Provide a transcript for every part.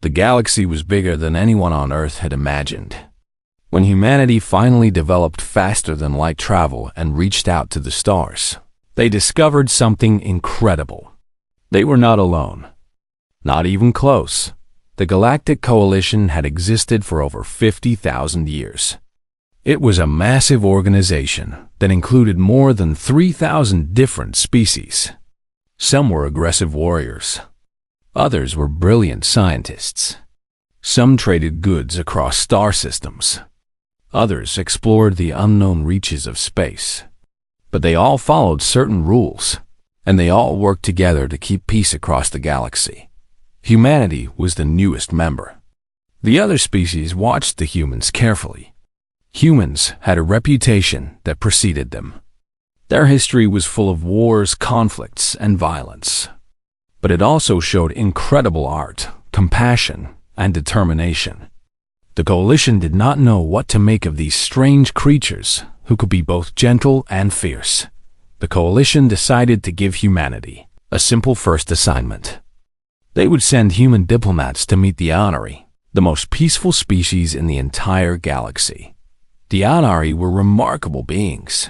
The galaxy was bigger than anyone on Earth had imagined. When humanity finally developed faster than light travel and reached out to the stars, they discovered something incredible. They were not alone. Not even close. The Galactic Coalition had existed for over 50,000 years. It was a massive organization that included more than 3,000 different species. Some were aggressive warriors. Others were brilliant scientists. Some traded goods across star systems. Others explored the unknown reaches of space. But they all followed certain rules, and they all worked together to keep peace across the galaxy. Humanity was the newest member. The other species watched the humans carefully. Humans had a reputation that preceded them. Their history was full of wars, conflicts, and violence. But it also showed incredible art, compassion, and determination. The Coalition did not know what to make of these strange creatures who could be both gentle and fierce. The Coalition decided to give humanity a simple first assignment. They would send human diplomats to meet the Honorary, the most peaceful species in the entire galaxy. The Honorary were remarkable beings.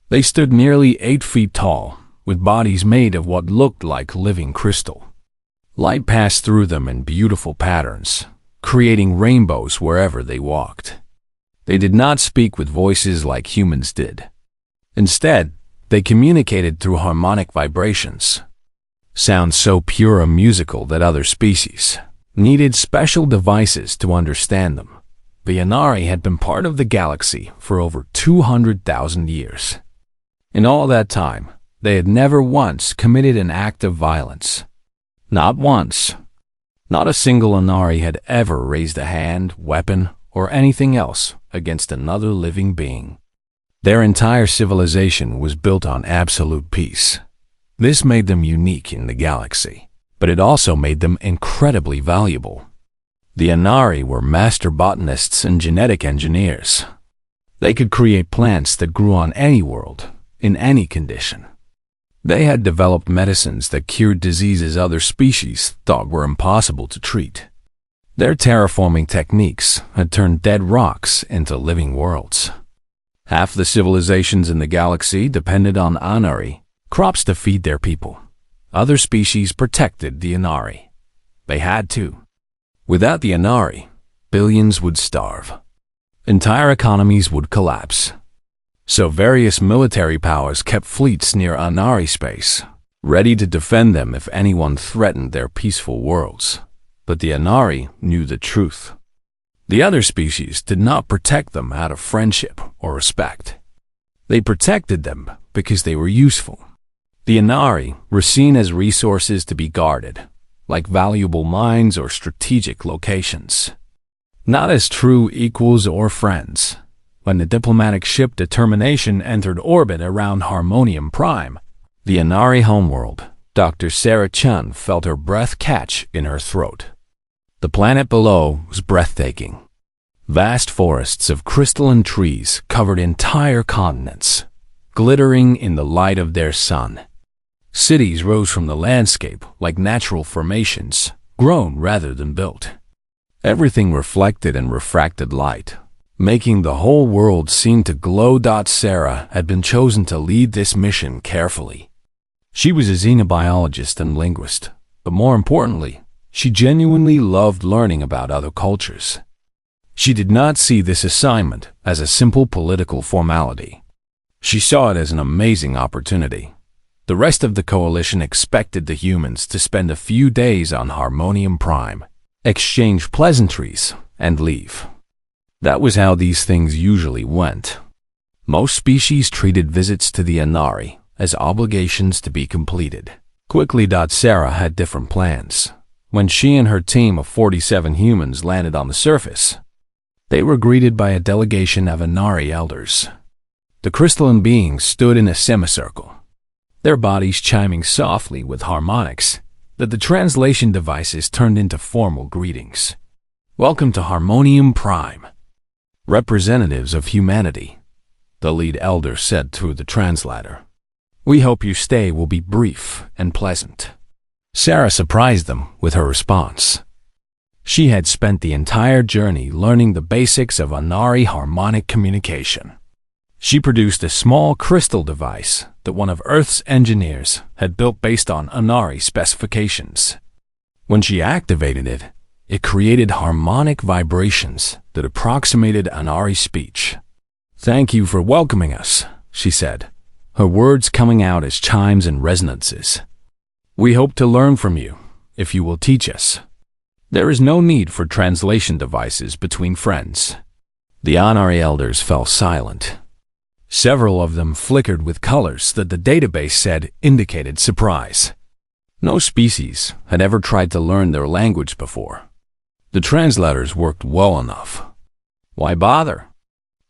They stood nearly 8 feet tall, with bodies made of what looked like living crystal. Light passed through them in beautiful patterns, creating rainbows wherever they walked. They did not speak with voices like humans did. Instead, they communicated through harmonic vibrations. Sounds so pure and musical that other species needed special devices to understand them. The Inari had been part of the galaxy for over 200,000 years. In all that time, they had never once committed an act of violence. Not once. Not a single Inari had ever raised a hand, weapon, or anything else against another living being. Their entire civilization was built on absolute peace. This made them unique in the galaxy, but it also made them incredibly valuable. The Inari were master botanists and genetic engineers. They could create plants that grew on any world, in any condition. They had developed medicines that cured diseases other species thought were impossible to treat. Their terraforming techniques had turned dead rocks into living worlds. Half the civilizations in the galaxy depended on Inari, crops to feed their people. Other species protected the Inari. They had to. Without the Inari, billions would starve. Entire economies would collapse. So various military powers kept fleets near Inari space, ready to defend them if anyone threatened their peaceful worlds. But the Inari knew the truth. The other species did not protect them out of friendship or respect. They protected them because they were useful. The Inari were seen as resources to be guarded, like valuable mines or strategic locations. Not as true equals or friends. When the diplomatic ship Determination entered orbit around Harmonium Prime, the Inari homeworld, Dr. Sarah Chun felt her breath catch in her throat. The planet below was breathtaking. Vast forests of crystalline trees covered entire continents, glittering in the light of their sun. Cities rose from the landscape like natural formations, grown rather than built. Everything reflected and refracted light, making the whole world seem to glow. Sarah had been chosen to lead this mission carefully. She was a xenobiologist and linguist, but more importantly, she genuinely loved learning about other cultures. She did not see this assignment as a simple political formality. She saw it as an amazing opportunity. The rest of the Coalition expected the humans to spend a few days on Harmonium Prime, exchange pleasantries, and leave. That was how these things usually went. Most species treated visits to the Inari as obligations to be completed. Quickly, Sarah had different plans. When she and her team of 47 humans landed on the surface, they were greeted by a delegation of Inari elders. The crystalline beings stood in a semicircle, their bodies chiming softly with harmonics that the translation devices turned into formal greetings. "Welcome to Harmonium Prime, representatives of humanity," the lead elder said through the translator. "We hope your stay will be brief and pleasant." Sarah surprised them with her response. She had spent the entire journey learning the basics of Anari harmonic communication. She produced a small crystal device that one of Earth's engineers had built based on Anari specifications. When she activated it, it created harmonic vibrations that approximated Anari speech. "Thank you for welcoming us," she said, her words coming out as chimes and resonances. "We hope to learn from you, if you will teach us. There is no need for translation devices between friends." The Anari elders fell silent. Several of them flickered with colors that the database said indicated surprise. No species had ever tried to learn their language before. The translators worked well enough. Why bother?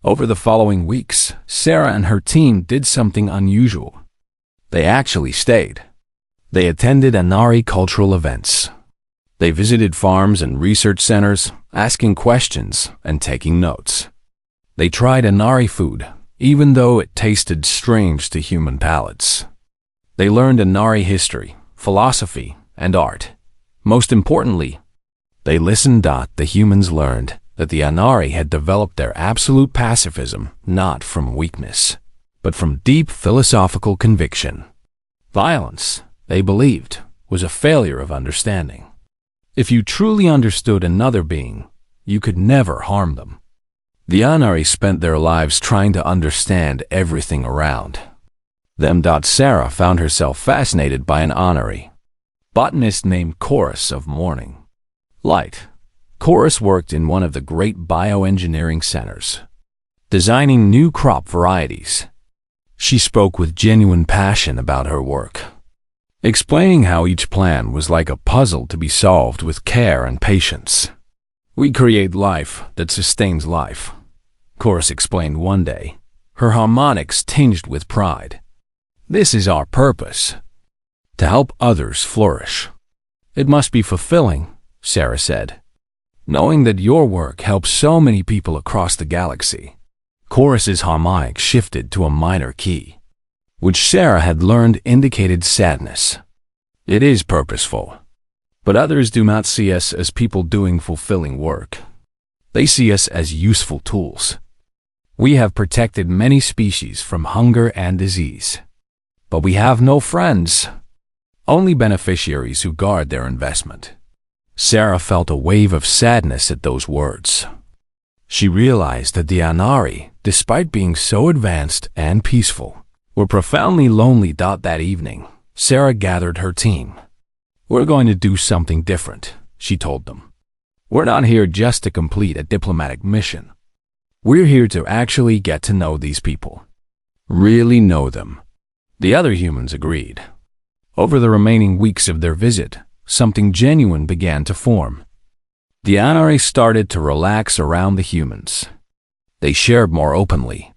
Over the following weeks, Sarah and her team did something unusual. They actually stayed. They attended Anari cultural events. They visited farms and research centers, asking questions and taking notes. They tried Anari food, even though it tasted strange to human palates. They learned Anari history, philosophy, and art. Most importantly, they listened. The humans learned that the Anari had developed their absolute pacifism not from weakness, but from deep philosophical conviction. Violence, they believed, was a failure of understanding. If you truly understood another being, you could never harm them. The Anari spent their lives trying to understand everything around them. Sarah found herself fascinated by an Anari botanist named Chorus of Morning Light. Chorus worked in one of the great bioengineering centers, designing new crop varieties. She spoke with genuine passion about her work, explaining how each plan was like a puzzle to be solved with care and patience. "We create life that sustains life," Chorus explained one day, her harmonics tinged with pride. "This is our purpose, to help others flourish." "It must be fulfilling," Sarah said, "knowing that your work helps so many people across the galaxy." Chorus's harmonic shifted to a minor key, which Sarah had learned indicated sadness. "It is purposeful, but others do not see us as people doing fulfilling work. They see us as useful tools. We have protected many species from hunger and disease, but we have no friends, only beneficiaries who guard their investment." Sarah felt a wave of sadness at those words. She realized that the Anari, despite being so advanced and peaceful, were profoundly lonely. That evening, Sarah gathered her team. "We're going to do something different," she told them. "We're not here just to complete a diplomatic mission. We're here to actually get to know these people. Really know them." The other humans agreed. Over the remaining weeks of their visit, something genuine began to form. The Anari started to relax around the humans. They shared more openly.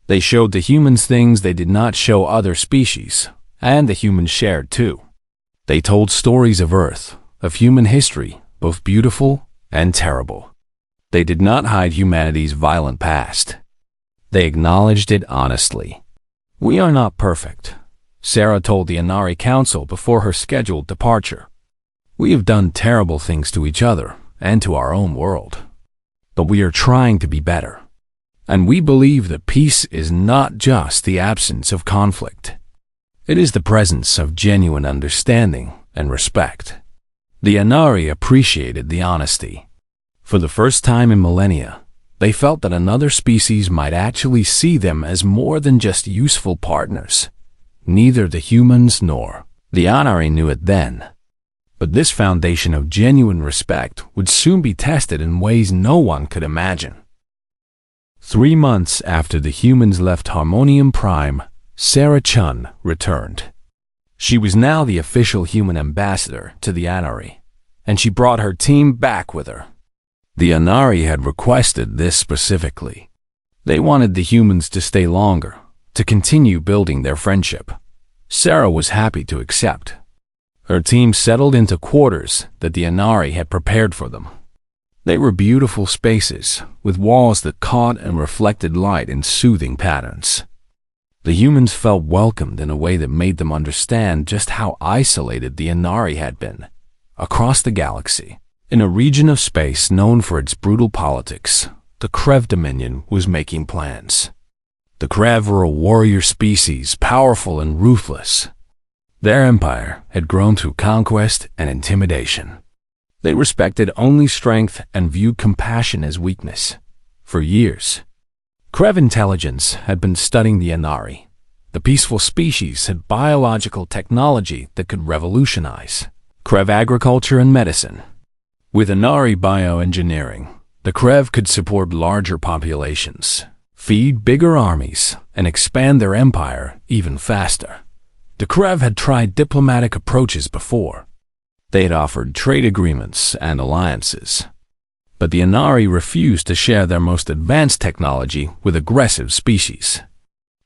They showed the humans things they did not show other species, and the humans shared too. They told stories of Earth, of human history, both beautiful and terrible. They did not hide humanity's violent past. They acknowledged it honestly. "We are not perfect," Sarah told the Anari Council before her scheduled departure. "We have done terrible things to each other and to our own world. But we are trying to be better. And we believe that peace is not just the absence of conflict. It is the presence of genuine understanding and respect." The Anari appreciated the honesty. For the first time in millennia, they felt that another species might actually see them as more than just useful partners. Neither the humans nor the Anari knew it then. But this foundation of genuine respect would soon be tested in ways no one could imagine. 3 months after the humans left Harmonium Prime, Sarah Chun returned. She was now the official human ambassador to the Anari, and she brought her team back with her. The Anari had requested this specifically. They wanted the humans to stay longer, to continue building their friendship. Sarah was happy to accept. Her team settled into quarters that the Anari had prepared for them. They were beautiful spaces, with walls that caught and reflected light in soothing patterns. The humans felt welcomed in a way that made them understand just how isolated the Anari had been. Across the galaxy, In a region of space known for its brutal politics, the Krev Dominion was making plans. The Krev were a warrior species, powerful and ruthless. Their empire had grown through conquest and intimidation. They respected only strength and viewed compassion as weakness. For years, Krev intelligence had been studying the Inari. The peaceful species had biological technology that could revolutionize Krev agriculture and medicine. With Inari bioengineering, the Krev could support larger populations, feed bigger armies, and expand their empire even faster. The Krev had tried diplomatic approaches before. They had offered trade agreements and alliances. But the Inari refused to share their most advanced technology with aggressive species.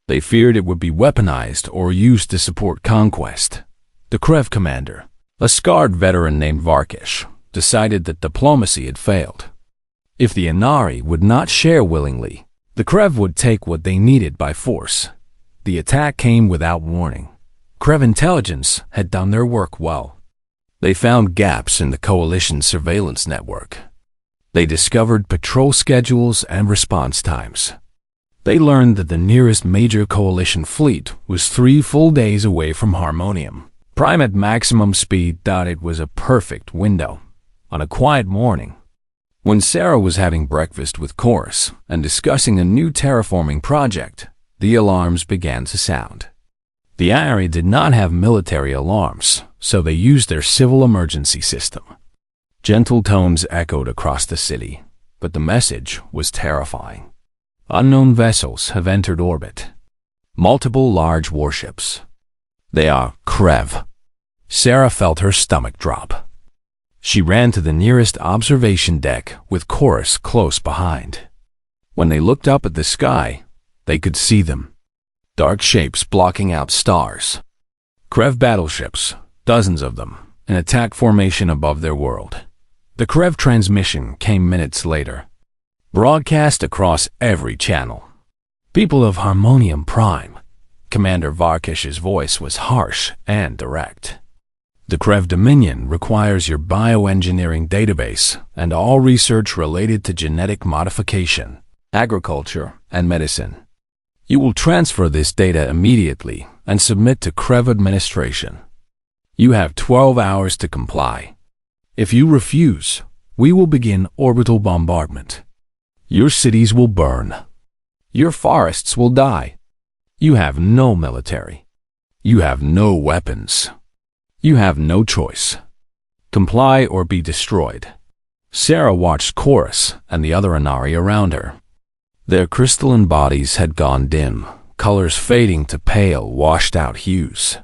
They feared it would be weaponized or used to support conquest. The Krev commander, a scarred veteran named Varkish, decided that diplomacy had failed. If the Inari would not share willingly, the Krev would take what they needed by force. The attack came without warning. Krev intelligence had done their work well. They found gaps in the coalition's surveillance network. They discovered patrol schedules and response times. They learned that the nearest major coalition fleet was 3 full days away from Harmonium. Prime at maximum speed thought it was a perfect window. On a quiet morning, when Sarah was having breakfast with Chorus and discussing a new terraforming project, the alarms began to sound. The Inari did not have military alarms, so they used their civil emergency system. Gentle tones echoed across the city, but the message was terrifying. Unknown vessels have entered orbit. Multiple large warships. They are Krev. Sarah felt her stomach drop. She ran to the nearest observation deck with Chorus close behind. When they looked up at the sky, they could see them. Dark shapes blocking out stars. Krev battleships, dozens of them, in attack formation above their world. The Krev transmission came minutes later, broadcast across every channel. People of Harmonium Prime. Commander Varkish's voice was harsh and direct. The Krev Dominion requires your bioengineering database and all research related to genetic modification, agriculture, and medicine. You will transfer this data immediately and submit to Krev administration. You have 12 hours to comply. If you refuse, we will begin orbital bombardment. Your cities will burn. Your forests will die. You have no military. You have no weapons. You have no choice. Comply or be destroyed. Sarah watched Chorus and the other Inari around her. Their crystalline bodies had gone dim, colors fading to pale, washed-out hues.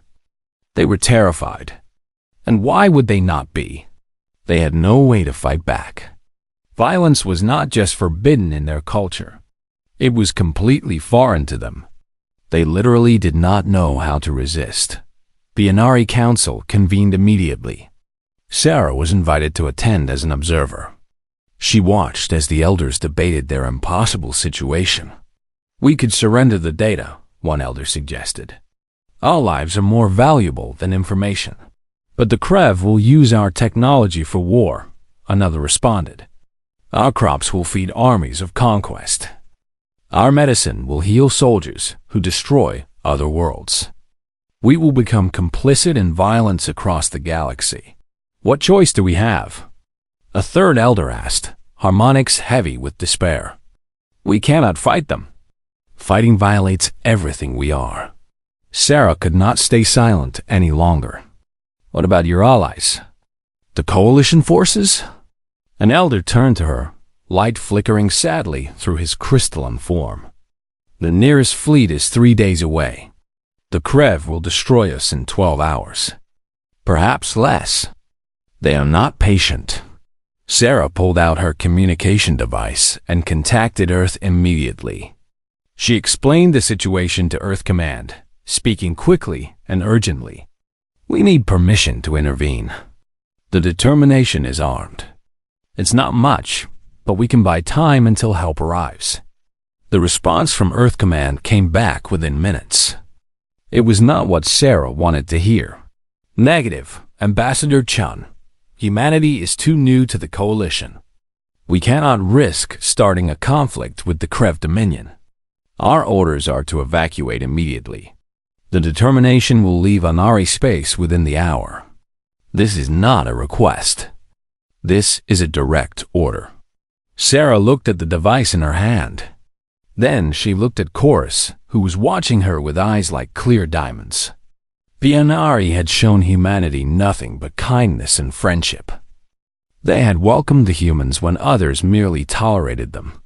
They were terrified. And why would they not be? They had no way to fight back. Violence was not just forbidden in their culture. It was completely foreign to them. They literally did not know how to resist. The Inari Council convened immediately. Sarah was invited to attend as an observer. She watched as the elders debated their impossible situation. We could surrender the data, one elder suggested. Our lives are more valuable than information. But the Krev will use our technology for war, another responded. Our crops will feed armies of conquest. Our medicine will heal soldiers who destroy other worlds. We will become complicit in violence across the galaxy. What choice do we have? A third elder asked, harmonics heavy with despair. We cannot fight them. Fighting violates everything we are. Sarah could not stay silent any longer. What about your allies? The coalition forces? An elder turned to her, light flickering sadly through his crystalline form. The nearest fleet is 3 days away. The Krev will destroy us in 12 hours. Perhaps less. They are not patient. Sarah pulled out her communication device and contacted Earth immediately. She explained the situation to Earth Command, speaking quickly and urgently. We need permission to intervene. The determination is armed. It's not much, but we can buy time until help arrives. The response from Earth Command came back within minutes. It was not what Sarah wanted to hear. Negative, Ambassador Chun. Humanity is too new to the coalition. We cannot risk starting a conflict with the Krev Dominion. Our orders are to evacuate immediately. The determination will leave Anari space within the hour. This is not a request. This is a direct order. Sarah looked at the device in her hand. Then she looked at Chorus, who was watching her with eyes like clear diamonds. The Anari had shown humanity nothing but kindness and friendship. They had welcomed the humans when others merely tolerated them.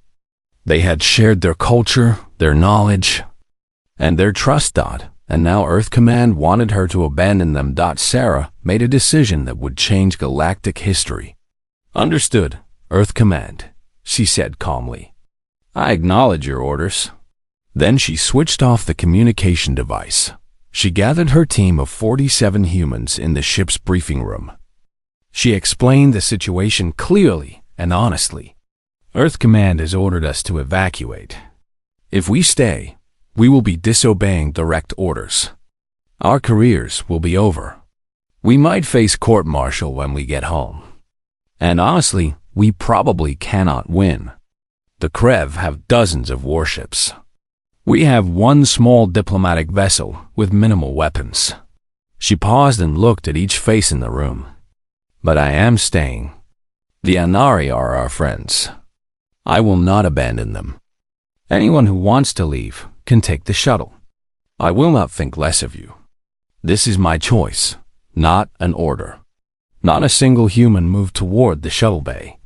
They had shared their culture, their knowledge, and their trust. And now Earth Command wanted her to abandon them. Sarah made a decision that would change galactic history. Understood, Earth Command, she said calmly. I acknowledge your orders. Then she switched off the communication device. She gathered her team of 47 humans in the ship's briefing room. She explained the situation clearly and honestly. Earth Command has ordered us to evacuate. If we stay, we will be disobeying direct orders. Our careers will be over. We might face court-martial when we get home. And honestly, we probably cannot win. The Krev have dozens of warships. We have one small diplomatic vessel with minimal weapons. She paused and looked at each face in the room. But I am staying. The Anari are our friends. I will not abandon them. Anyone who wants to leave can take the shuttle. I will not think less of you. This is my choice, not an order. Not a single human moved toward the shuttle bay.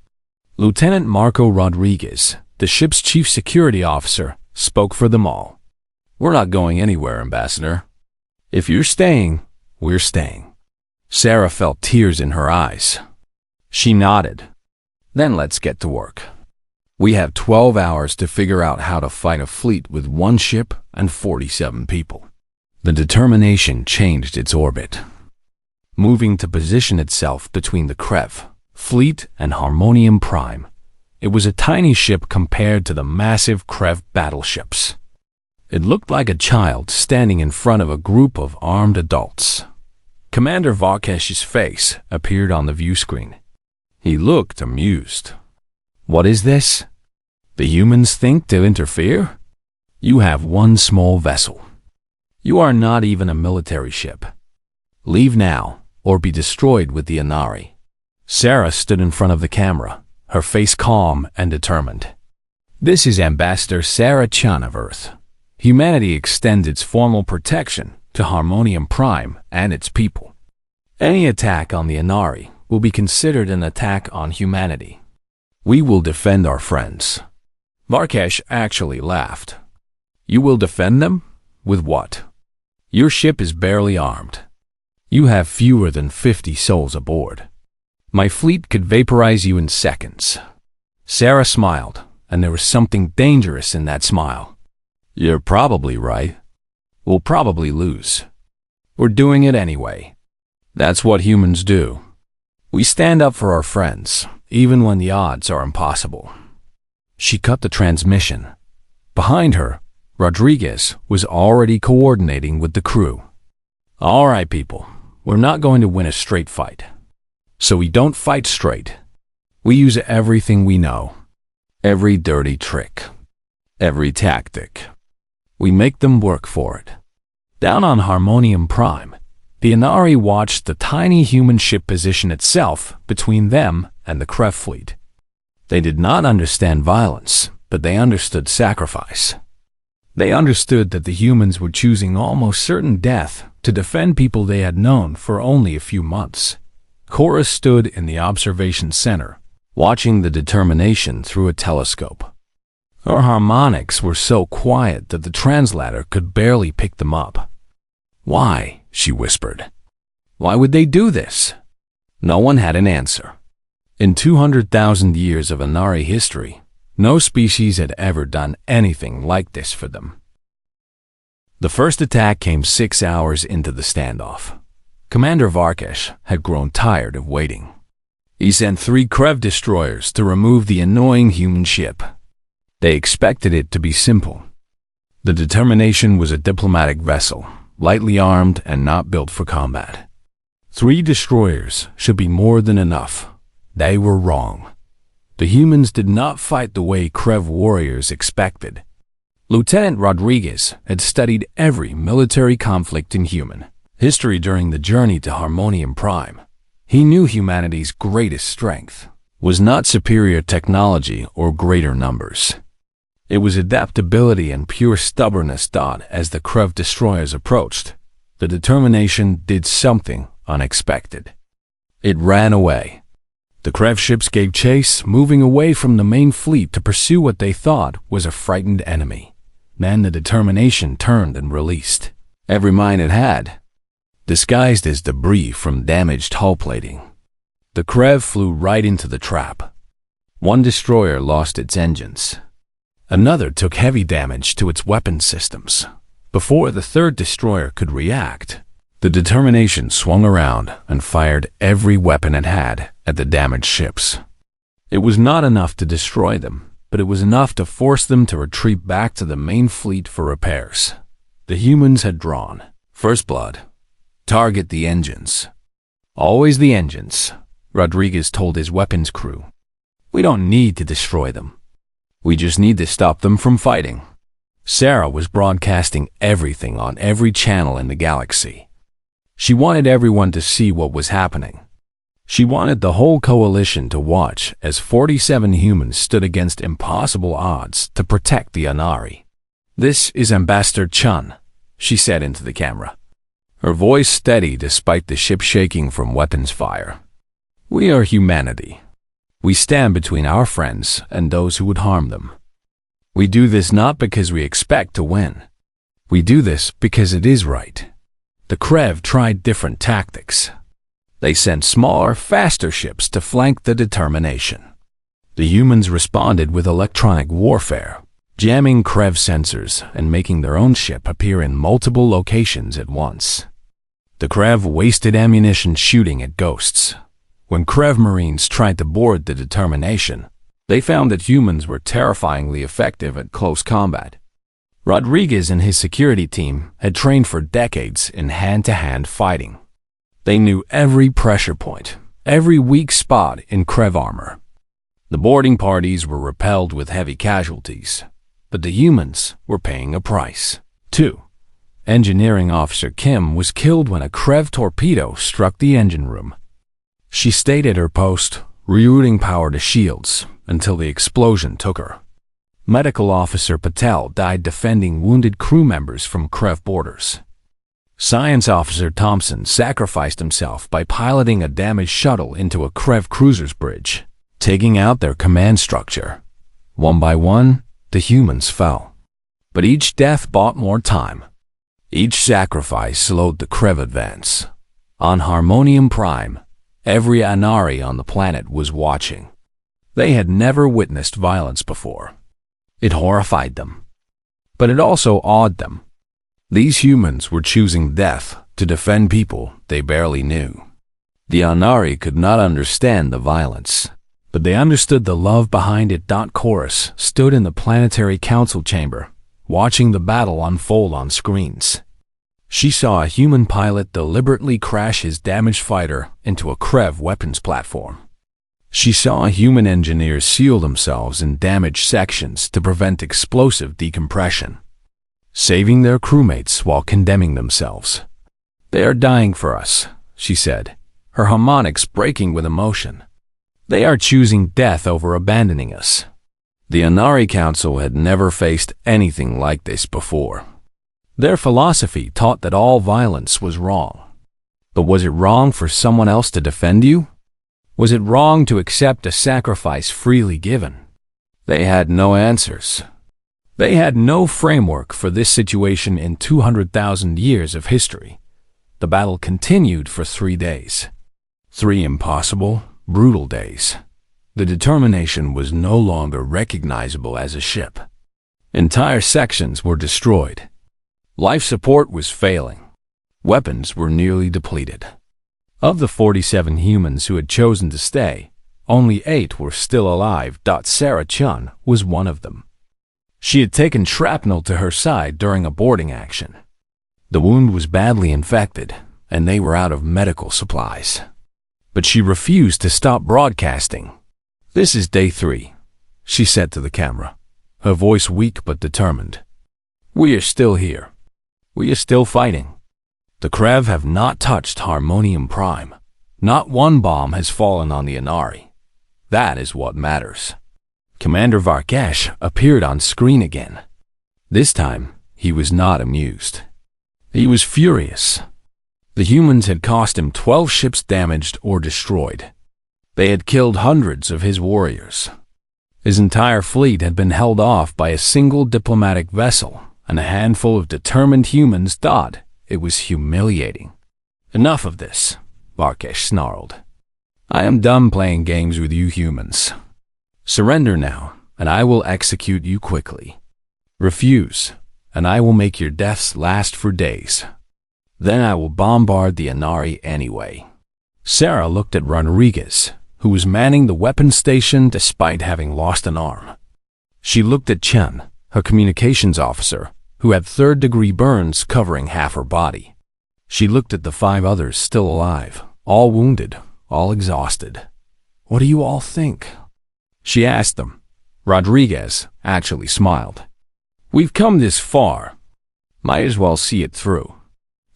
Lieutenant Marco Rodriguez, the ship's chief security officer, spoke for them all. We're not going anywhere, Ambassador. If you're staying, we're staying. Sarah felt tears in her eyes. She nodded. Then let's get to work. We have 12 hours to figure out how to fight a fleet with one ship and 47 people. The Determination changed its orbit, moving to position itself between the Krev fleet and Harmonium Prime. It was a tiny ship compared to the massive Krev battleships. It looked like a child standing in front of a group of armed adults. Commander Varkesh's face appeared on the view screen. He looked amused. What is this? The humans think to interfere? You have one small vessel. You are not even a military ship. Leave now, or be destroyed with the Anari. Sarah stood in front of the camera, her face calm and determined. This is Ambassador Sarah Chan of Earth. Humanity extends its formal protection to Harmonium Prime and its people. Any attack on the Anari will be considered an attack on humanity. We will defend our friends. Varkesh actually laughed. You will defend them? With what? Your ship is barely armed. You have fewer than 50 souls aboard. My fleet could vaporize you in seconds. Sarah smiled, and there was something dangerous in that smile. You're probably right. We'll probably lose. We're doing it anyway. That's what humans do. We stand up for our friends, even when the odds are impossible. She cut the transmission. Behind her, Rodriguez was already coordinating with the crew. All right, people, we're not going to win a straight fight. So we don't fight straight. We use everything we know. Every dirty trick. Every tactic. We make them work for it. Down on Harmonium Prime, the Anari watched the tiny human ship position itself between them and the Krev fleet. They did not understand violence, but they understood sacrifice. They understood that the humans were choosing almost certain death to defend people they had known for only a few months. Cora stood in the observation center, watching the Determination through a telescope. Her harmonics were so quiet that the translator could barely pick them up. Why? She whispered. Why would they do this? No one had an answer. In 200,000 years of Anari history, no species had ever done anything like this for them. The first attack came 6 hours into the standoff. Commander Varkesh had grown tired of waiting. He sent 3 Krev destroyers to remove the annoying human ship. They expected it to be simple. The Determination was a diplomatic vessel, lightly armed and not built for combat. 3 destroyers should be more than enough. They were wrong. The humans did not fight the way Krev warriors expected. Lieutenant Rodriguez had studied every military conflict in human history during the journey to Harmonium Prime. He knew humanity's greatest strength was not superior technology or greater numbers. It was adaptability and pure stubbornness. As the Krev destroyers approached, the determination did something unexpected. It ran away. The Krev ships gave chase, moving away from the main fleet to pursue what they thought was a frightened enemy. Then the determination turned and released every mine it had, disguised as debris from damaged hull plating. The Krev flew right into the trap. 1 destroyer lost its engines. Another took heavy damage to its weapon systems. Before the 3rd destroyer could react, the determination swung around and fired every weapon it had at the damaged ships. It was not enough to destroy them, but it was enough to force them to retreat back to the main fleet for repairs. The humans had drawn first blood. Target the engines. Always the engines, Rodriguez told his weapons crew. We don't need to destroy them. We just need to stop them from fighting. Sarah was broadcasting everything on every channel in the galaxy. She wanted everyone to see what was happening. She wanted the whole coalition to watch as 47 humans stood against impossible odds to protect the Anari. "This is Ambassador Chun," she said into the camera, her voice steady despite the ship shaking from weapons fire. "We are humanity. We stand between our friends and those who would harm them. We do this not because we expect to win. We do this because it is right." The Krev tried different tactics. They sent smaller, faster ships to flank the determination. The humans responded with electronic warfare, jamming Krev sensors and making their own ship appear in multiple locations at once. The Krev wasted ammunition shooting at ghosts. When Krev Marines tried to board the determination, they found that humans were terrifyingly effective at close combat. Rodriguez and his security team had trained for decades in hand-to-hand fighting. They knew every pressure point, every weak spot in Krev armor. The boarding parties were repelled with heavy casualties, but the humans were paying a price, too. Engineering Officer Kim was killed when a Krev torpedo struck the engine room. She stayed at her post, rerouting power to shields, until the explosion took her. Medical Officer Patel died defending wounded crew members from Krev borders. Science Officer Thompson sacrificed himself by piloting a damaged shuttle into a Krev cruiser's bridge, taking out their command structure. One by one, the humans fell. But each death bought more time. Each sacrifice slowed the Krev advance. On Harmonium Prime, every Anari on the planet was watching. They had never witnessed violence before. It horrified them. But it also awed them. These humans were choosing death to defend people they barely knew. The Anari could not understand the violence, but they understood the love behind it. Chorus stood in the planetary council chamber, watching the battle unfold on screens. She saw a human pilot deliberately crash his damaged fighter into a Krev weapons platform. She saw human engineers seal themselves in damaged sections to prevent explosive decompression, saving their crewmates while condemning themselves. "They are dying for us," she said, her harmonics breaking with emotion. "They are choosing death over abandoning us." The Anari Council had never faced anything like this before. Their philosophy taught that all violence was wrong. But was it wrong for someone else to defend you? Was it wrong to accept a sacrifice freely given? They had no answers. They had no framework for this situation in 200,000 years of history. The battle continued for 3 days. 3 impossible, brutal days. The determination was no longer recognizable as a ship. Entire sections were destroyed. Life support was failing. Weapons were nearly depleted. Of the 47 humans who had chosen to stay, only 8 were still alive. Sarah Chun was one of them. She had taken shrapnel to her side during a boarding action. The wound was badly infected, and they were out of medical supplies. But she refused to stop broadcasting. "This is day 3, she said to the camera, her voice weak but determined. "We are still here. We are still fighting. The Krev have not touched Harmonium Prime. Not one bomb has fallen on the Inari. That is what matters." Commander Varkesh appeared on screen again. This time, he was not amused. He was furious. The humans had cost him 12 ships damaged or destroyed. They had killed hundreds of his warriors. His entire fleet had been held off by a single diplomatic vessel, and a handful of determined humans thought it was humiliating. "Enough of this," Varkesh snarled. "I am done playing games with you humans. Surrender now, and I will execute you quickly. Refuse, and I will make your deaths last for days. Then I will bombard the Inari anyway." Sarah looked at Rodriguez, who was manning the weapons station despite having lost an arm. She looked at Chen, her communications officer, who had third-degree burns covering half her body. She looked at the 5 others still alive, all wounded, all exhausted. "What do you all think?" she asked them. Rodriguez actually smiled. "We've come this far. Might as well see it through."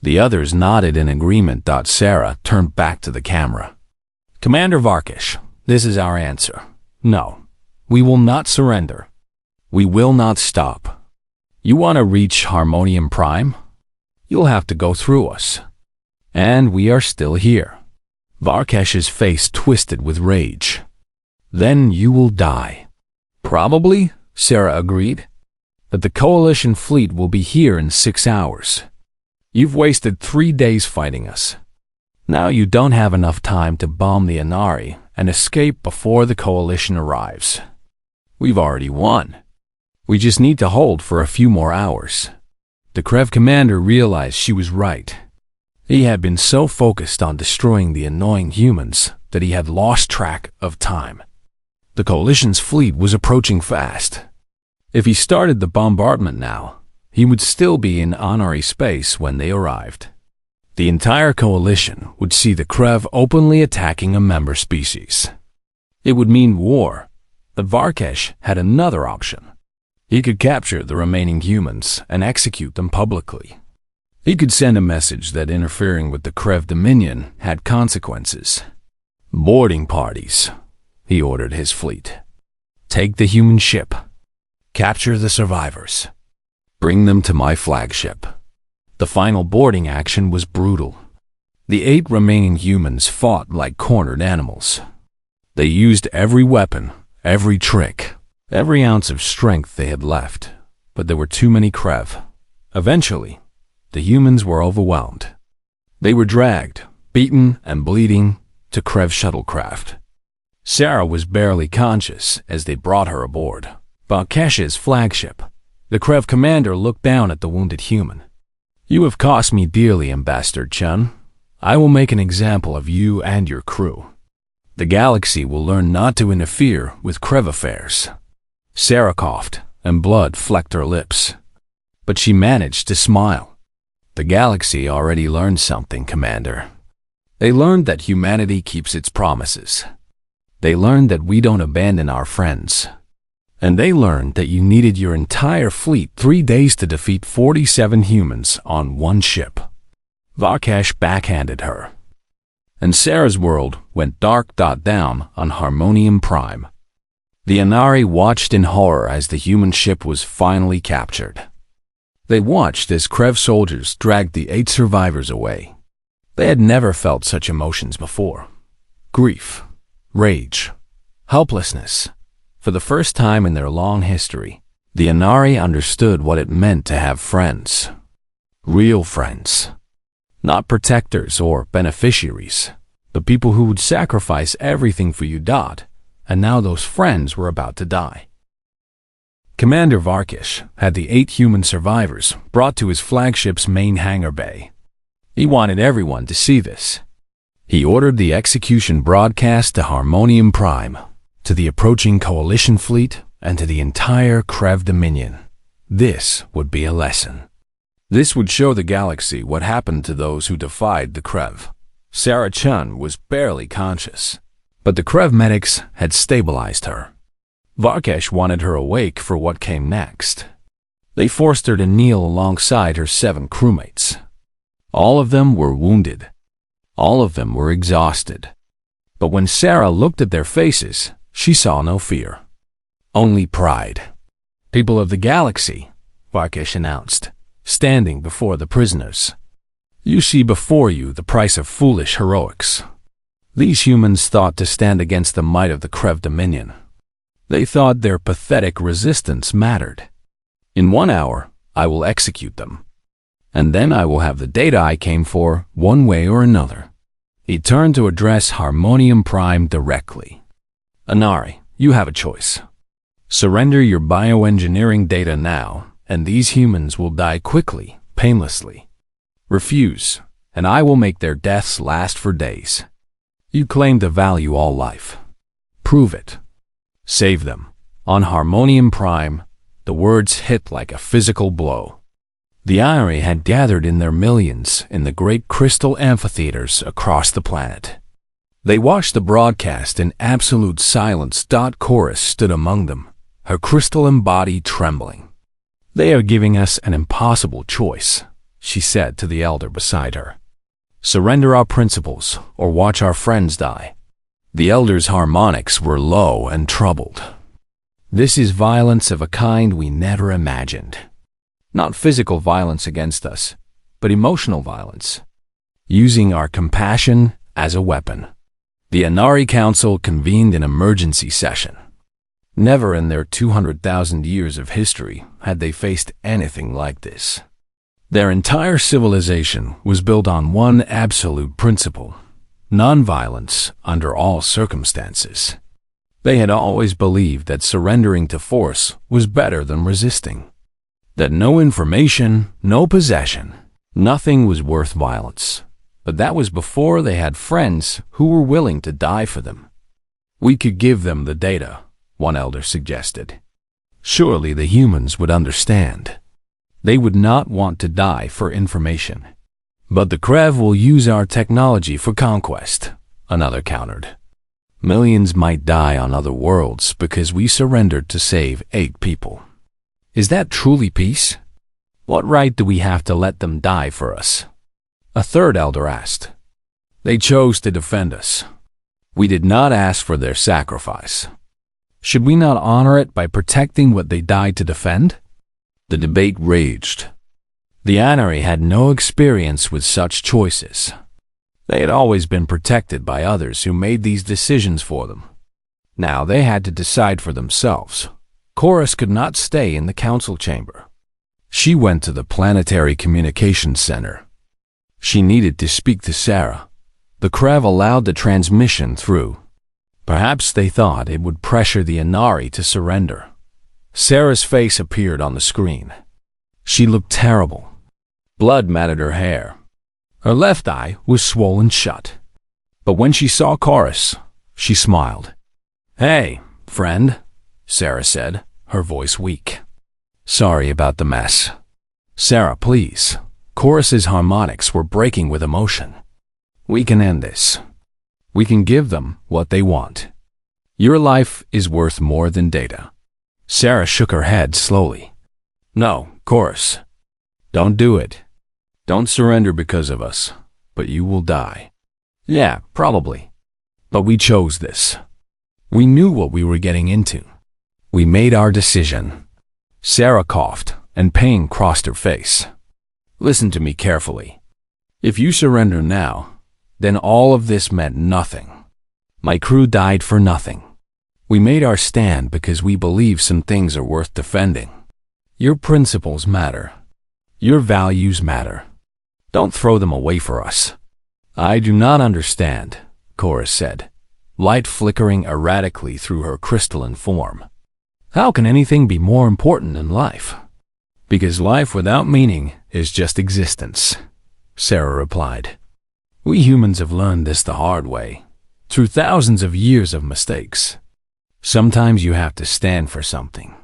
The others nodded in agreement. Sarah turned back to the camera. "Commander Varkesh, this is our answer. No, we will not surrender. We will not stop. You want to reach Harmonium Prime? You'll have to go through us. And we are still here." Varkesh's face twisted with rage. "Then you will die." "Probably," Sarah agreed. "But the Coalition fleet will be here in 6 hours. You've wasted 3 days fighting us. Now you don't have enough time to bomb the Inari and escape before the Coalition arrives. We've already won. We just need to hold for a few more hours." The Krev commander realized she was right. He had been so focused on destroying the annoying humans that he had lost track of time. The Coalition's fleet was approaching fast. If he started the bombardment now, he would still be in Inari space when they arrived. The entire Coalition would see the Krev openly attacking a member species. It would mean war, but Varkesh had another option. He could capture the remaining humans and execute them publicly. He could send a message that interfering with the Krev Dominion had consequences. "Boarding parties," he ordered his fleet. "Take the human ship. Capture the survivors. Bring them to my flagship." The final boarding action was brutal. The 8 remaining humans fought like cornered animals. They used every weapon, every trick, every ounce of strength they had left, but there were too many Krev. Eventually, the humans were overwhelmed. They were dragged, beaten and bleeding, to Krev shuttlecraft. Sarah was barely conscious as they brought her aboard. Varkesh's flagship. The Krev commander looked down at the wounded human. "You have cost me dearly, Ambassador Chen. I will make an example of you and your crew. The galaxy will learn not to interfere with Krev affairs." Sarah coughed, and blood flecked her lips. But she managed to smile. "The galaxy already learned something, Commander. They learned that humanity keeps its promises. They learned that we don't abandon our friends. And they learned that you needed your entire fleet 3 days to defeat 47 humans on one ship." Varkesh backhanded her. And Sarah's world went dark. Down on Harmonium Prime. The Inari watched in horror as the human ship was finally captured. They watched as Krev soldiers dragged the 8 survivors away. They had never felt such emotions before. Grief, rage, helplessness. For the first time in their long history, the Inari understood what it meant to have friends. Real friends. Not protectors or beneficiaries, but people who would sacrifice everything for you. And now those friends were about to die. Commander Varkesh had the 8 human survivors brought to his flagship's main hangar bay. He wanted everyone to see this. He ordered the execution broadcast to Harmonium Prime, to the approaching Coalition fleet, and to the entire Krev Dominion. This would be a lesson. This would show the galaxy what happened to those who defied the Krev. Sarah Chun was barely conscious, but the Krev medics had stabilized her. Varkesh wanted her awake for what came next. They forced her to kneel alongside her 7 crewmates. All of them were wounded. All of them were exhausted. But when Sarah looked at their faces, she saw no fear. Only pride. "People of the galaxy," Varkesh announced, standing before the prisoners. "You see before you the price of foolish heroics." These humans thought to stand against the might of the Krev Dominion. They thought their pathetic resistance mattered. "In 1 hour, I will execute them. And then I will have the data I came for, one way or another." He turned to address Harmonium Prime directly. "Anari, you have a choice. Surrender your bioengineering data now, and these humans will die quickly, painlessly. Refuse, and I will make their deaths last for days. You claim to value all life. Prove it. Save them." On Harmonium Prime, the words hit like a physical blow. The irony had gathered in their millions in the great crystal amphitheaters across the planet. They watched the broadcast in absolute silence. Chorus stood among them, her crystalline body trembling. "They are giving us an impossible choice," she said to the elder beside her. "Surrender our principles or watch our friends die." The elder's harmonics were low and troubled. "This is violence of a kind we never imagined. Not physical violence against us, but emotional violence. Using our compassion as a weapon." The Anari Council convened an emergency session. Never in their 200,000 years of history had they faced anything like this. Their entire civilization was built on one absolute principle: nonviolence under all circumstances. They had always believed that surrendering to force was better than resisting. That no information, no possession, nothing was worth violence. But that was before they had friends who were willing to die for them. "We could give them the data," one elder suggested. "Surely the humans would understand. They would not want to die for information." "But the Krev will use our technology for conquest," another countered. "Millions might die on other worlds because we surrendered to save 8 people. Is that truly peace? What right do we have to let them die for us?" A third elder asked. "They chose to defend us. We did not ask for their sacrifice. Should we not honor it by protecting what they died to defend?" The debate raged. The Anari had no experience with such choices. They had always been protected by others who made these decisions for them. Now they had to decide for themselves. Chorus could not stay in the council chamber. She went to the Planetary Communications Center. She needed to speak to Sarah. The Krev allowed the transmission through. Perhaps they thought it would pressure the Anari to surrender. Sarah's face appeared on the screen. She looked terrible. Blood matted her hair. Her left eye was swollen shut. But when she saw Chorus, she smiled. "Hey, friend," Sarah said, her voice weak. "Sorry about the mess." "Sarah, please." Chorus's harmonics were breaking with emotion. "We can end this. We can give them what they want. Your life is worth more than data." Sarah shook her head slowly. "No, Chorus. Don't do it. Don't surrender because of us, but you will die." "Yeah, probably. But we chose this. We knew what we were getting into. We made our decision." Sarah coughed, and pain crossed her face. "Listen to me carefully. If you surrender now, then all of this meant nothing. My crew died for nothing. We made our stand because we believe some things are worth defending. Your principles matter. Your values matter. Don't throw them away for us." "I do not understand," Chorus said, light flickering erratically through her crystalline form. "How can anything be more important than life?" "Because life without meaning is just existence," Sarah replied. "We humans have learned this the hard way, through thousands of years of mistakes. Sometimes you have to stand for something,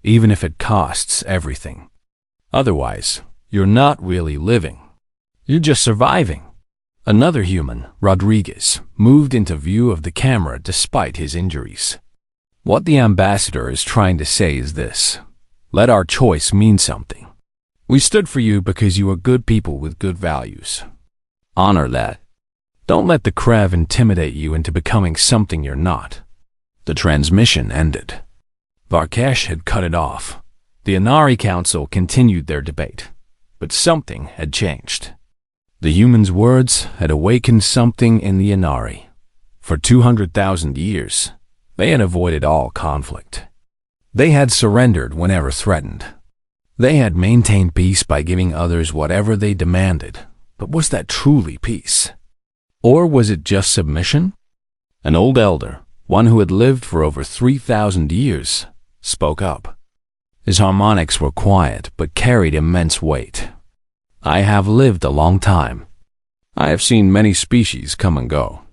even if it costs everything. Otherwise, You're not really living. You're just surviving. Another human, Rodriguez, moved into view of the camera despite his injuries. What the ambassador is trying to say is this: let our choice mean something. We stood for you because you are good people with good values. Honor that. Don't let the Krev intimidate you into becoming something you're not. The transmission ended. Varkesh had cut it off. The Inari Council continued their debate, but something had changed. The humans' words had awakened something in the Inari. For 200,000 years, they had avoided all conflict. They had surrendered whenever threatened. They had maintained peace by giving others whatever they demanded. But was that truly peace? Or was it just submission? An old elder, one who had lived for over 3,000 years, spoke up. His harmonics were quiet but carried immense weight. I have lived a long time. I have seen many species come and go.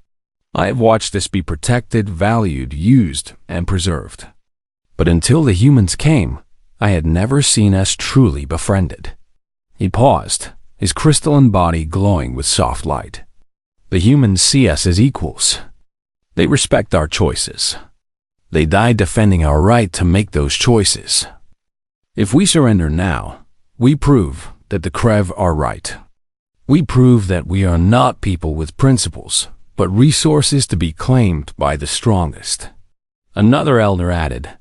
I have watched this be protected, valued, used, and preserved. But until the humans came, I had never seen us truly befriended. He paused, his crystalline body glowing with soft light. The humans see us as equals. They respect our choices. They died defending our right to make those choices. If we surrender now, we prove that the Krev are right. We prove that we are not people with principles, but resources to be claimed by the strongest. Another elder added,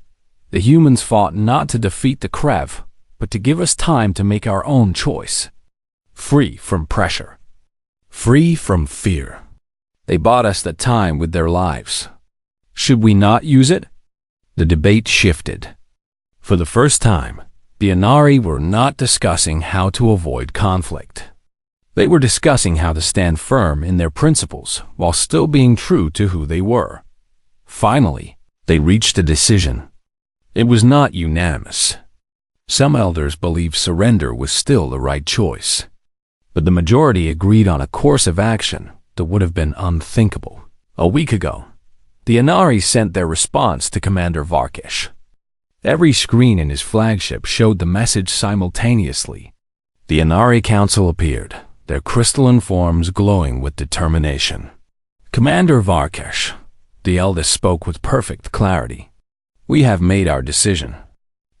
the humans fought not to defeat the Krev, but to give us time to make our own choice. Free from pressure. Free from fear. They bought us the time with their lives. Should we not use it? The debate shifted. For the first time, the Inari were not discussing how to avoid conflict. They were discussing how to stand firm in their principles while still being true to who they were. Finally, they reached a decision. It was not unanimous. Some elders believed surrender was still the right choice, but the majority agreed on a course of action that would have been unthinkable. A week ago, the Inari sent their response to Commander Varkesh. Every screen in his flagship showed the message simultaneously. The Inari Council appeared, their crystalline forms glowing with determination. Commander Varkesh, the eldest, spoke with perfect clarity. We have made our decision.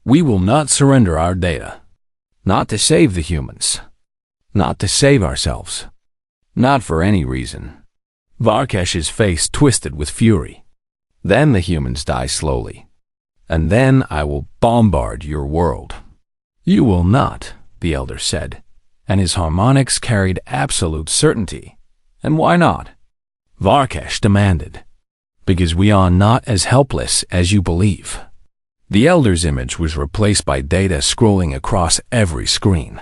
We will not surrender our data. Not to save the humans. Not to save ourselves. Not for any reason. Varkesh's face twisted with fury. Then the humans die slowly. And then I will bombard your world. You will not, the elder said, and his harmonics carried absolute certainty. And why not? Varkesh demanded. Because we are not as helpless as you believe. The elder's image was replaced by data scrolling across every screen.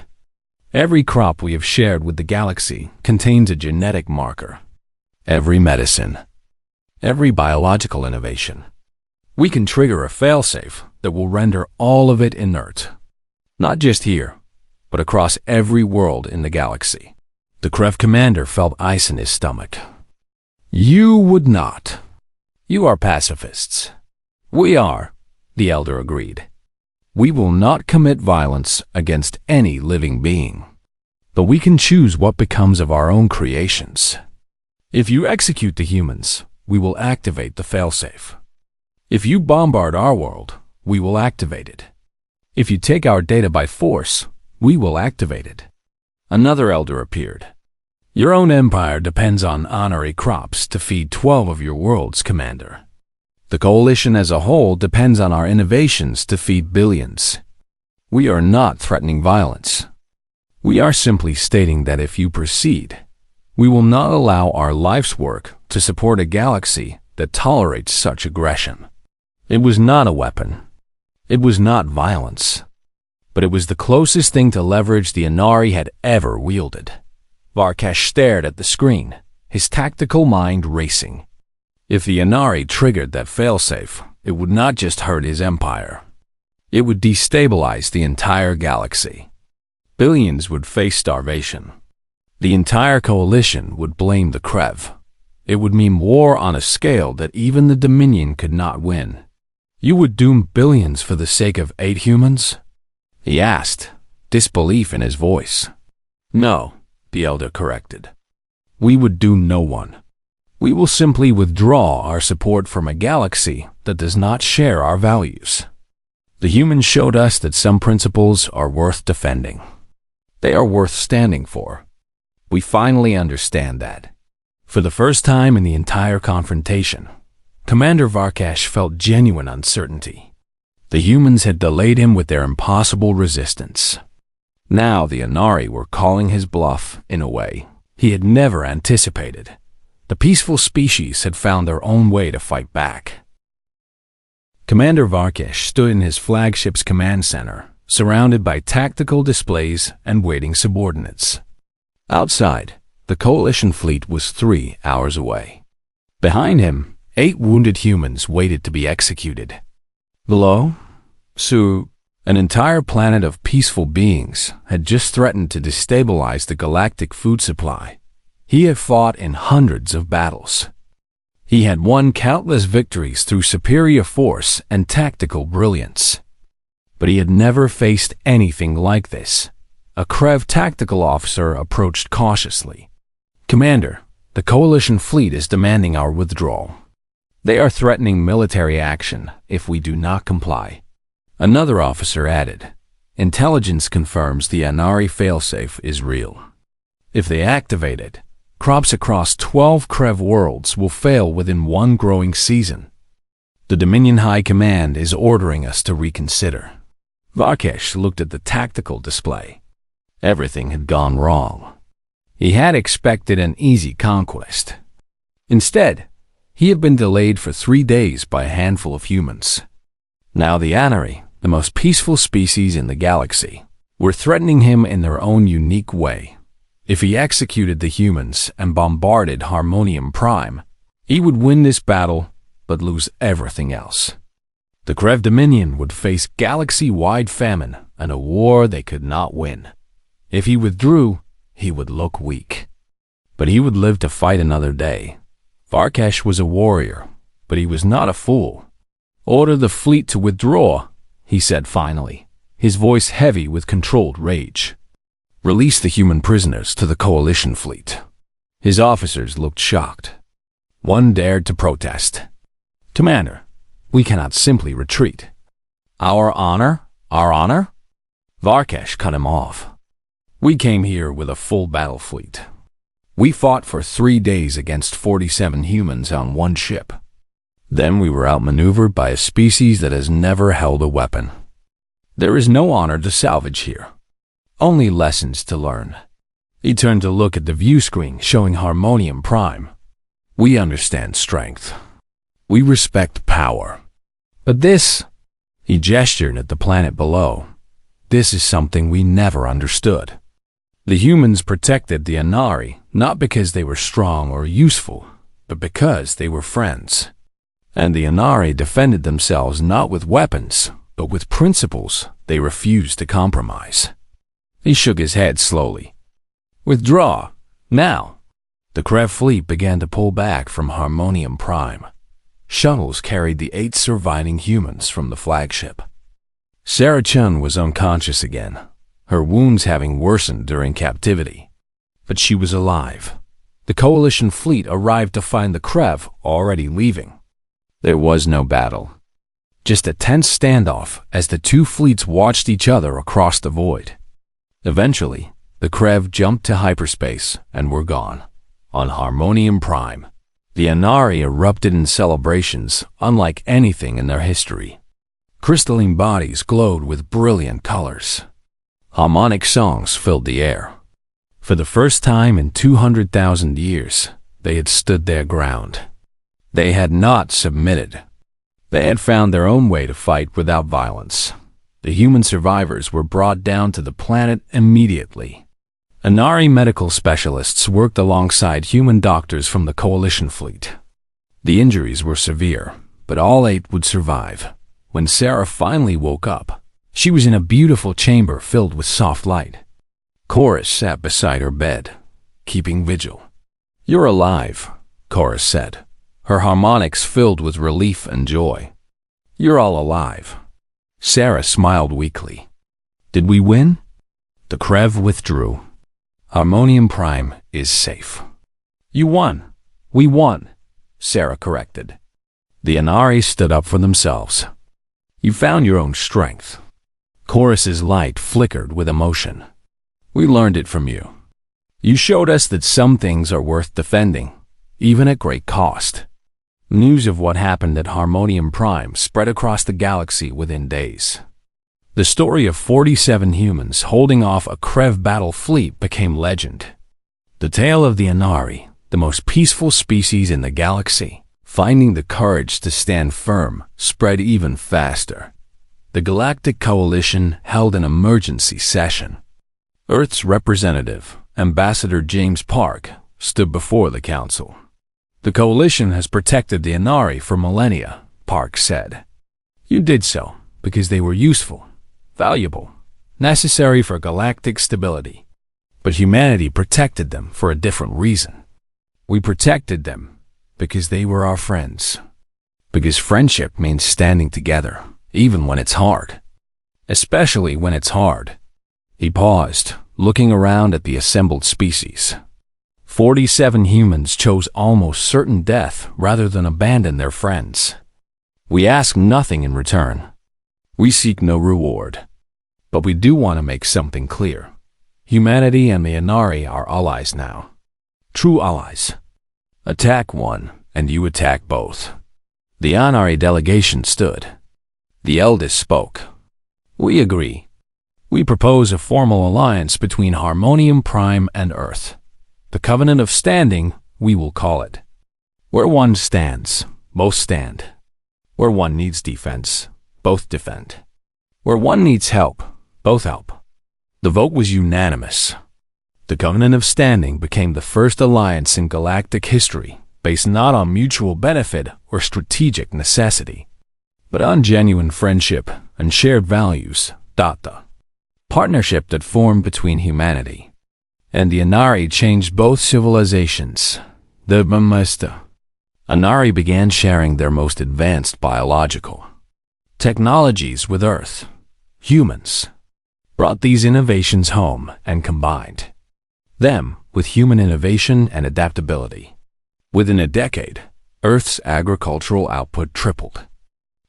Every crop we have shared with the galaxy contains a genetic marker. Every medicine. Every biological innovation. We can trigger a failsafe that will render all of it inert. Not just here, but across every world in the galaxy. The Krev commander felt ice in his stomach. You would not. You are pacifists. We are, the elder agreed. We will not commit violence against any living being. But we can choose what becomes of our own creations. If you execute the humans, we will activate the failsafe. If you bombard our world, we will activate it. If you take our data by force, we will activate it. Another elder appeared. Your own empire depends on honorary crops to feed 12 of your worlds, Commander. The coalition as a whole depends on our innovations to feed billions. We are not threatening violence. We are simply stating that if you proceed, we will not allow our life's work to support a galaxy that tolerates such aggression. It was not a weapon. It was not violence. But it was the closest thing to leverage the Inari had ever wielded. Varkesh stared at the screen, his tactical mind racing. If the Inari triggered that failsafe, it would not just hurt his empire. It would destabilize the entire galaxy. Billions would face starvation. The entire coalition would blame the Krev. It would mean war on a scale that even the Dominion could not win. You would doom billions for the sake of 8 humans? He asked, disbelief in his voice. "No," the elder corrected. "We would do no one. We will simply withdraw our support from a galaxy that does not share our values. The humans showed us that some principles are worth defending. They are worth standing for. We finally understand that." For the first time in the entire confrontation, Commander Varkash felt genuine uncertainty. The humans had delayed him with their impossible resistance. Now the Anari were calling his bluff in a way he had never anticipated. The peaceful species had found their own way to fight back. Commander Varkash stood in his flagship's command center, surrounded by tactical displays and waiting subordinates. Outside, the Coalition fleet was 3 hours away. Behind him, 8 wounded humans waited to be executed. Below, an entire planet of peaceful beings had just threatened to destabilize the galactic food supply. He had fought in hundreds of battles. He had won countless victories through superior force and tactical brilliance. But he had never faced anything like this. A Krev tactical officer approached cautiously. "Commander, the Coalition fleet is demanding our withdrawal. They are threatening military action if we do not comply." Another officer added, "Intelligence confirms the Anari failsafe is real. If they activate it, crops across 12 Krev worlds will fail within 1 growing season. The Dominion High Command is ordering us to reconsider." Varkash looked at the tactical display. Everything had gone wrong. He had expected an easy conquest. Instead, he had been delayed for 3 days by a handful of humans. Now the Anari, the most peaceful species in the galaxy, were threatening him in their own unique way. If he executed the humans and bombarded Harmonium Prime, he would win this battle but lose everything else. The Krev Dominion would face galaxy-wide famine and a war they could not win. If he withdrew, he would look weak. But he would live to fight another day. Varkash was a warrior, but he was not a fool. "Order the fleet to withdraw," he said finally, his voice heavy with controlled rage. "Release the human prisoners to the Coalition fleet." His officers looked shocked. One dared to protest. "Commander, we cannot simply retreat." Our honor? Our honor?" Varkash cut him off. "We came here with a full battle fleet. We fought for 3 days against 47 humans on 1 ship. Then we were outmaneuvered by a species that has never held a weapon. There is no honor to salvage here. Only lessons to learn." He turned to look at the view screen showing Harmonium Prime. "We understand strength. We respect power. But this," he gestured at the planet below, "this is something we never understood." The humans protected the Anari not because they were strong or useful, but because they were friends. And the Anari defended themselves not with weapons, but with principles they refused to compromise. He shook his head slowly. "Withdraw, now." The Krev fleet began to pull back from Harmonium Prime. Shuttles carried the 8 surviving humans from the flagship. Sarah Chun was unconscious again, her wounds having worsened during captivity. But she was alive. The Coalition fleet arrived to find the Krev already leaving. There was no battle. Just a tense standoff as the 2 fleets watched each other across the void. Eventually, the Krev jumped to hyperspace and were gone. On Harmonium Prime, the Anari erupted in celebrations unlike anything in their history. Crystalline bodies glowed with brilliant colors. Harmonic songs filled the air. For the first time in 200,000 years, they had stood their ground. They had not submitted. They had found their own way to fight without violence. The human survivors were brought down to the planet immediately. Anari medical specialists worked alongside human doctors from the Coalition fleet. The injuries were severe, but all 8 would survive. When Sarah finally woke up, she was in a beautiful chamber filled with soft light. Chorus sat beside her bed, keeping vigil. "You're alive," Chorus said, her harmonics filled with relief and joy. "You're all alive." Sarah smiled weakly. "Did we win?" The Krev withdrew. Harmonium Prime is safe. You won. We won, Sarah corrected. The Anari stood up for themselves. You found your own strength. Chorus's light flickered with emotion. We learned it from you. You showed us that some things are worth defending, even at great cost. News of what happened at Harmonium Prime spread across the galaxy within days. The story of 47 humans holding off a Krev battle fleet became legend. The tale of the Anari, the most peaceful species in the galaxy, finding the courage to stand firm, spread even faster. The Galactic Coalition held an emergency session. Earth's representative, Ambassador James Park, stood before the council. The Coalition has protected the Anari for millennia, Park said. You did so because they were useful, valuable, necessary for galactic stability. But humanity protected them for a different reason. We protected them because they were our friends. Because friendship means standing together, even when it's hard. Especially when it's hard. He paused, looking around at the assembled species. 47 humans chose almost certain death rather than abandon their friends. We ask nothing in return. We seek no reward. But we do want to make something clear. Humanity and the Anari are allies now. True allies. Attack one, and you attack both. The Anari delegation stood. The eldest spoke. We agree. We propose a formal alliance between Harmonium Prime and Earth. The Covenant of Standing, we will call it. Where one stands, both stand. Where one needs defense, both defend. Where one needs help, both help. The vote was unanimous. The Covenant of Standing became the first alliance in galactic history based not on mutual benefit or strategic necessity, but on genuine friendship and shared values. The partnership that formed between humanity and the Anari changed both civilizations. The Anari began sharing their most advanced biological technologies with Earth. Humans brought these innovations home and combined them with human innovation and adaptability. Within a decade, Earth's agricultural output tripled.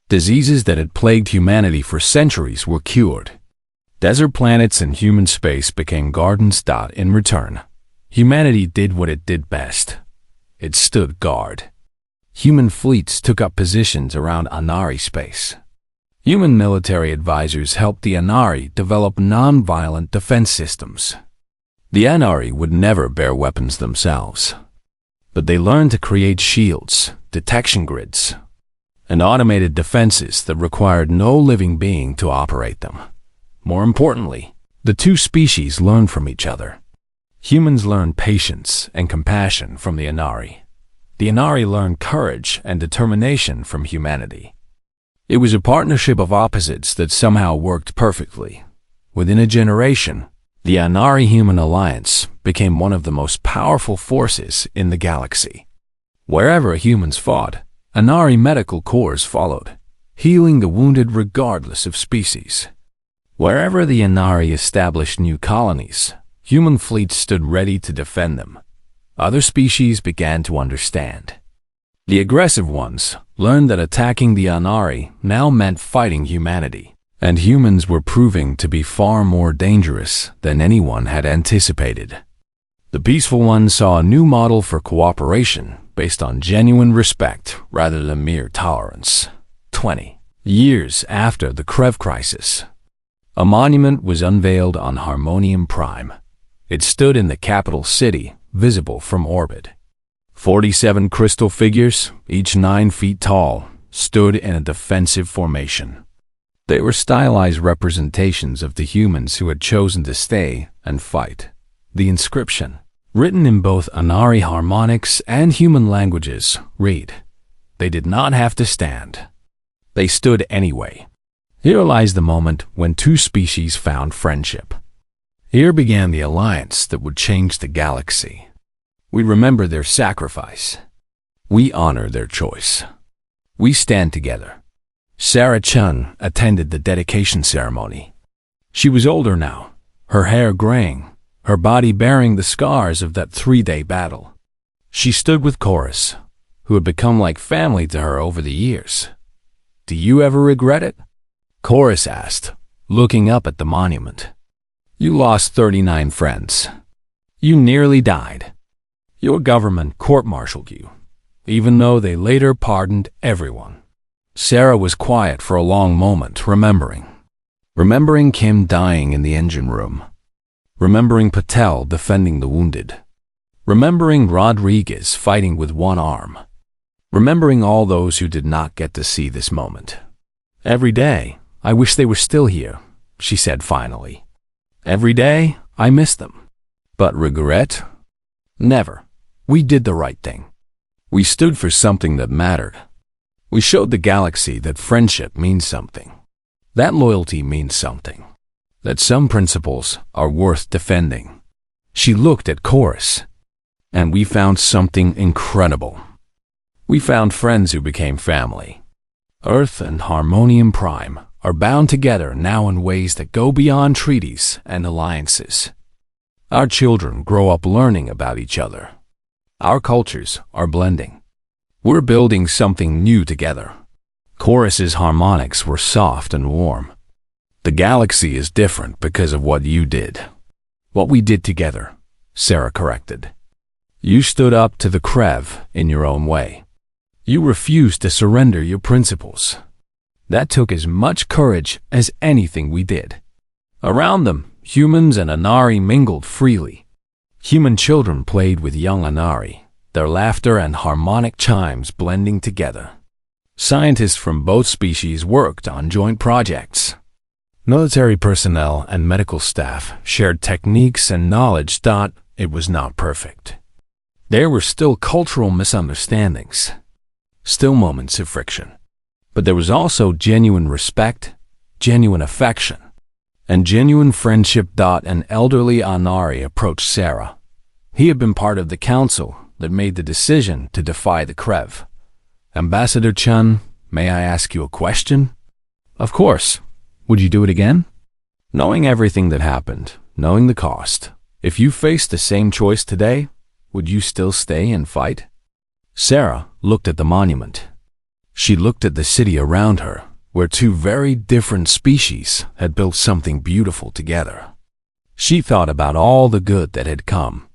Diseases that had plagued humanity for centuries were cured. Desert planets and human space became gardens. In return, humanity did what it did best. It stood guard. Human fleets took up positions around Anari space. Human military advisors helped the Anari develop non-violent defense systems. The Anari would never bear weapons themselves, but they learned to create shields, detection grids, and automated defenses that required no living being to operate them. More importantly, the two species learned from each other. Humans learned patience and compassion from the Anari. The Anari learned courage and determination from humanity. It was a partnership of opposites that somehow worked perfectly. Within a generation, the Anari-Human Alliance became one of the most powerful forces in the galaxy. Wherever humans fought, Anari medical corps followed, healing the wounded regardless of species. Wherever the Anari established new colonies, human fleets stood ready to defend them. Other species began to understand. The aggressive ones learned that attacking the Anari now meant fighting humanity, and humans were proving to be far more dangerous than anyone had anticipated. The peaceful ones saw a new model for cooperation based on genuine respect rather than mere tolerance. 20 years after the Krev crisis, a monument was unveiled on Harmonium Prime. It stood in the capital city, visible from orbit. 47 crystal figures, each 9 feet tall, stood in a defensive formation. They were stylized representations of the humans who had chosen to stay and fight. The inscription, written in both Anari harmonics and human languages, read, "They did not have to stand. They stood anyway." Here lies the moment when two species found friendship. Here began the alliance that would change the galaxy. We remember their sacrifice. We honor their choice. We stand together. Sarah Chun attended the dedication ceremony. She was older now, her hair graying, her body bearing the scars of that 3-day battle. She stood with Chorus, who had become like family to her over the years. "Do you ever regret it?" Chorus asked, looking up at the monument. "You lost 39 friends. You nearly died. Your government court-martialed you, even though they later pardoned everyone." Sarah was quiet for a long moment, remembering Kim dying in the engine room, remembering Patel defending the wounded, remembering Rodriguez fighting with one arm, remembering all those who did not get to see this moment. "Every day, I wish they were still here," she said finally. "Every day, I miss them. But regret? Never. We did the right thing. We stood for something that mattered. We showed the galaxy that friendship means something, that loyalty means something, that some principles are worth defending." She looked at Chorus. "And we found something incredible. We found friends who became family. Earth and Harmonium Prime are bound together now in ways that go beyond treaties and alliances. Our children grow up learning about each other. Our cultures are blending. We're building something new together." Chorus's harmonics were soft and warm. "The galaxy is different because of what you did. What we did together," Sarah corrected. "You stood up to the Krev in your own way. You refused to surrender your principles. That took as much courage as anything we did." Around them, humans and Anari mingled freely. Human children played with young Anari, their laughter and harmonic chimes blending together. Scientists from both species worked on joint projects. Military personnel and medical staff shared techniques and knowledge. It was not perfect. There were still cultural misunderstandings, still moments of friction. But there was also genuine respect, genuine affection, and genuine friendship. An elderly Anari approached Sarah. He had been part of the council that made the decision to defy the Krev. "Ambassador Chun, may I ask you a question?" "Of course. Would you do it again?" "Knowing everything that happened, knowing the cost, if you faced the same choice today, would you still stay and fight?" Sarah looked at the monument. She looked at the city around her, where two very different species had built something beautiful together. She thought about all the good that had come,